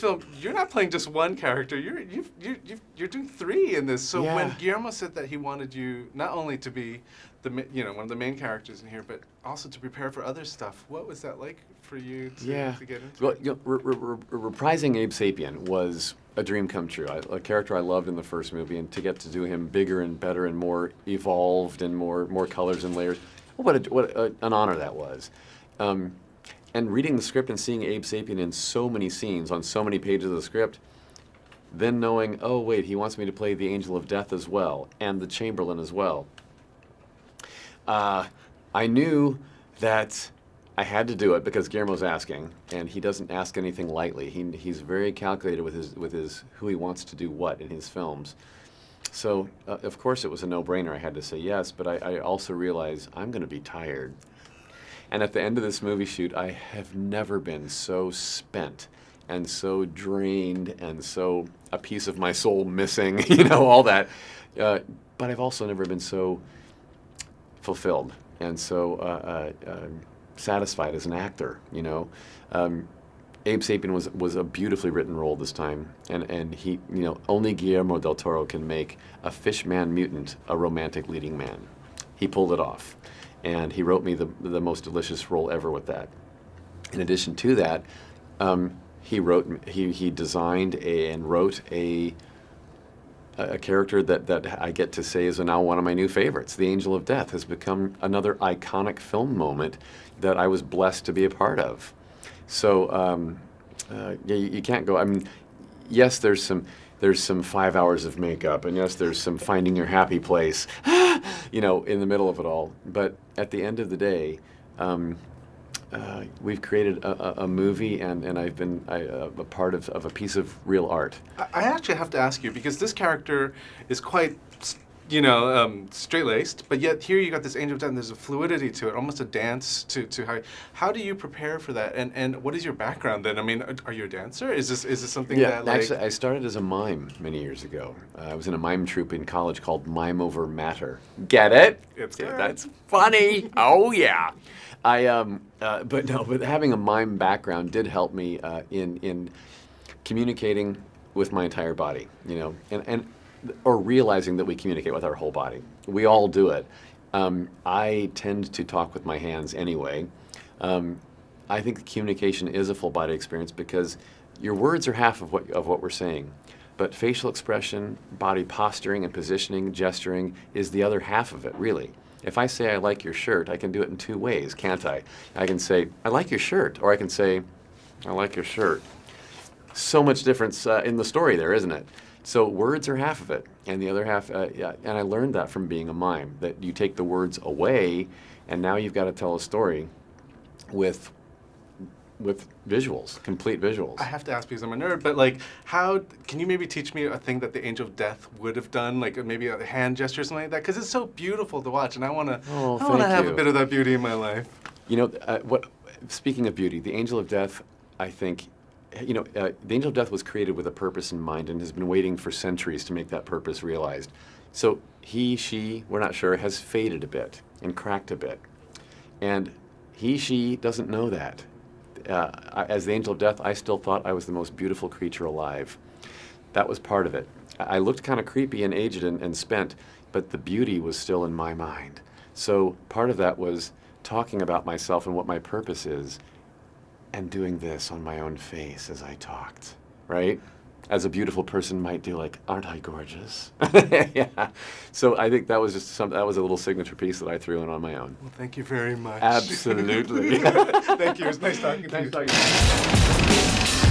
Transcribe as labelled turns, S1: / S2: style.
S1: film, you're not playing just one character. You're doing three in this. So
S2: Yeah.
S1: when Guillermo said that he wanted you not only to be one of the main characters in here, but also to prepare for other stuff, what was that like for you to get into?
S2: Well,
S1: it?
S2: reprising Abe Sapien was a dream come true. A character I loved in the first movie, and to get to do him bigger and better and more evolved and more colors and layers, what an honor that was. And reading the script and seeing Abe Sapien in so many scenes on so many pages of the script, then knowing, oh wait, he wants me to play the Angel of Death as well and the Chamberlain as well. I knew that I had to do it because Guillermo's asking, and he doesn't ask anything lightly. He's very calculated with his who he wants to do what in his films. So of course it was a no-brainer. I had to say yes, but I also realized I'm going to be tired. And at the end of this movie shoot, I have never been so spent and so drained and so a piece of my soul missing, all that. But I've also never been so fulfilled and so satisfied as an actor, Abe Sapien was a beautifully written role this time, and he, only Guillermo del Toro can make a fishman mutant a romantic leading man. He pulled it off, and he wrote me the most delicious role ever with that. In addition to that, he designed and wrote a character that I get to say is now one of my new favorites. The Angel of Death has become another iconic film moment that I was blessed to be a part of. So you can't go. I mean, yes, there's some 5 hours of makeup, and yes, there's some finding your happy place, in the middle of it all. But at the end of the day, we've created a movie, and I've been a part of a piece of real art.
S1: I actually have to ask you, because this character is quite, straight-laced, but yet here you got this Angel of Death, and there's a fluidity to it, almost a dance to how do you prepare for that? And what is your background then? I mean, are you a dancer? Is this something that like...
S2: Actually, I started as a mime many years ago. I was in a mime troupe in college called Mime Over Matter. Get it?
S1: It's good.
S2: That's funny. Oh yeah. But having a mime background did help me in communicating with my entire body, or realizing that we communicate with our whole body. We all do it. I tend to talk with my hands anyway. I think communication is a full body experience because your words are half of what we're saying, but facial expression, body posturing and positioning, gesturing is the other half of it, really. If I say I like your shirt, I can do it in two ways, can't I? I can say, I like your shirt, or I can say, I like your shirt. So much difference in the story there, isn't it? So words are half of it, and the other half, and I learned that from being a mime, that you take the words away, and now you've got to tell a story with visuals, complete visuals.
S1: I have to ask because I'm a nerd, but like, how can you maybe teach me a thing that the Angel of Death would have done, like maybe a hand gesture or something like that? Because it's so beautiful to watch, and I want to have a bit of that beauty in my life.
S2: Speaking of beauty, the Angel of Death, I think, the Angel of Death was created with a purpose in mind and has been waiting for centuries to make that purpose realized. So he, she, we're not sure, has faded a bit and cracked a bit, and he, she doesn't know that. As the Angel of Death, I still thought I was the most beautiful creature alive. That was part of it. I looked kind of creepy and aged and spent, but the beauty was still in my mind. So part of that was talking about myself and what my purpose is, and doing this on my own face as I talked, right? As a beautiful person might do, like, aren't I gorgeous? Yeah. So I think that was just that was a little signature piece that I threw in on my own.
S1: Well, thank you very much.
S2: Absolutely.
S1: Thank you. It was nice talking to you.
S2: Nice talking to you.